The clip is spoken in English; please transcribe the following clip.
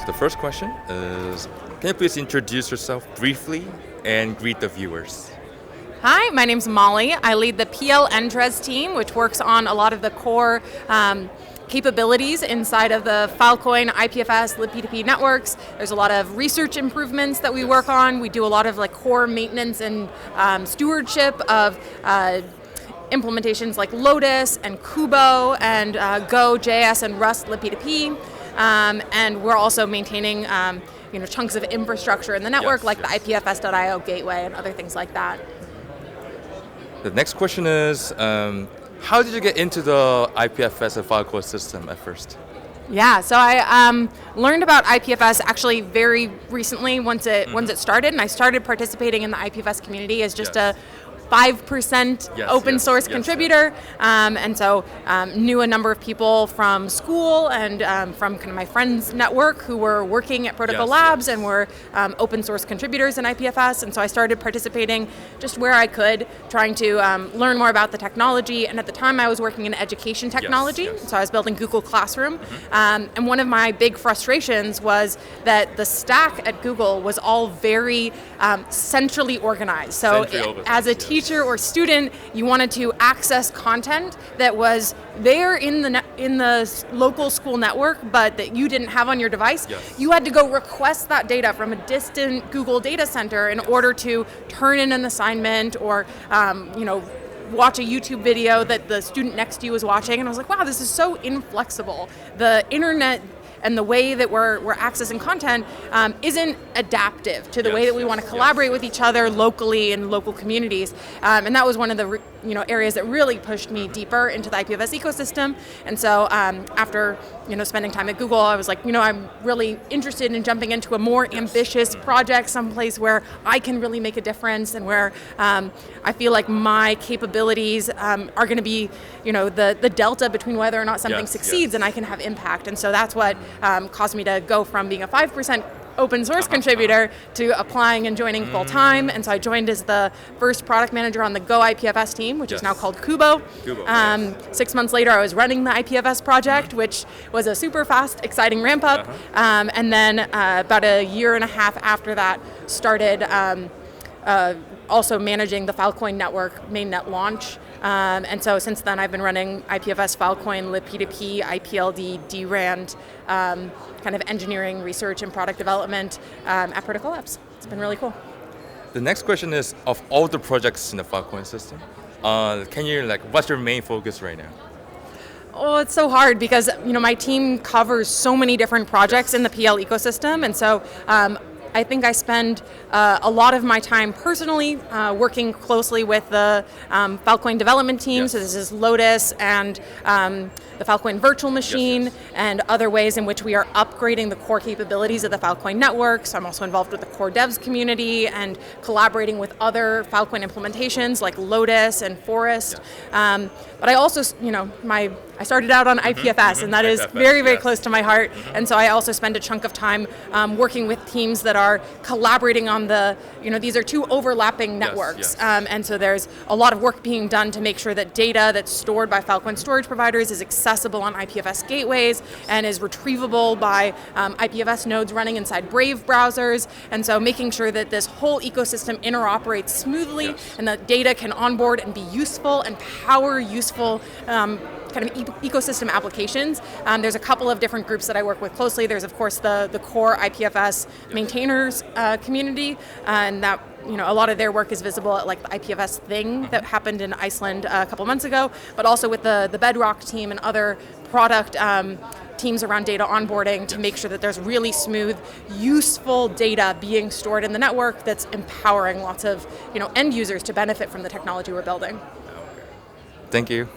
So the first question is, can you please introduce yourself briefly and greet the viewers? Hi, my name's Molly. I lead the PL-Entres team, which works on a lot of the core capabilities inside of the Filecoin, IPFS, libp2p networks. There's a lot of research improvements that we work on. We do a lot of core maintenance and stewardship of implementations like Lotus and Kubo and Go, JS, and Rust libp2p. And we're also maintaining chunks of infrastructure in the network, the IPFS.io gateway and other things like that. The next question is, how did you get into the IPFS and Filecoin system at first? Yeah, so I learned about IPFS actually very recently once it started, and I started participating in the IPFS community as just a 5% open source contributor, and so knew a number of people from school and from kind of my friends' network who were working at Protocol Labs and were open source contributors in IPFS, and so I started participating just where I could, trying to learn more about the technology, and at the time I was working in education technology, so I was building Google Classroom, and one of my big frustrations was that the stack at Google was all very centrally organized, so as a teacher or student, you wanted to access content that was there in the local school network, but that you didn't have on your device. You had to go request that data from a distant Google data center in order to turn in an assignment or watch a YouTube video that the student next to you was watching. And I was like, wow, this is so inflexible. The internet and the way that we're accessing content isn't adaptive to the way that we want to collaborate with each other locally in local communities. And that was one of the areas that really pushed me deeper into the IPFS ecosystem. And so after spending time at Google, I was like, I'm really interested in jumping into a more ambitious project, someplace where I can really make a difference and where I feel like my capabilities are going to be the delta between whether or not something succeeds and I can have impact. And so that's what caused me to go from being a 5% open source contributor to applying and joining full time. And so I joined as the first product manager on the Go IPFS team, which is now called Kubo. 6 months later, I was running the IPFS project, which was a super fast, exciting ramp up. And then about a year and a half after that, started also managing the Filecoin network mainnet launch. And so since then, I've been running IPFS, Filecoin, libp2p, IPLD, DRAND, kind of engineering, research, and product development at Protocol Labs. It's been really cool. The next question is, of all the projects in the Filecoin system, what's your main focus right now? Oh, it's so hard because my team covers so many different projects in the PL ecosystem, and so I think I spend a lot of my time personally working closely with the Filecoin development team. So this is Lotus and the Filecoin virtual machine and other ways in which we are upgrading the core capabilities of the Filecoin network. So I'm also involved with the core devs community and collaborating with other Filecoin implementations like Lotus and Forest. But I also, I started out on IPFS, and that is very, very close to my heart. And so I also spend a chunk of time working with teams that are collaborating on these are two overlapping networks. And so there's a lot of work being done to make sure that data that's stored by Filecoin storage providers is accessible on IPFS gateways and is retrievable by IPFS nodes running inside Brave browsers. And so making sure that this whole ecosystem interoperates smoothly and that data can onboard and be useful and power useful kind of ecosystem applications. There's a couple of different groups that I work with closely. There's of course the core IPFS maintainers community, and that a lot of their work is visible at the IPFS thing that happened in Iceland a couple months ago, but also with the Bedrock team and other product teams around data onboarding to make sure that there's really smooth, useful data being stored in the network that's empowering lots of end users to benefit from the technology we're building. Thank you.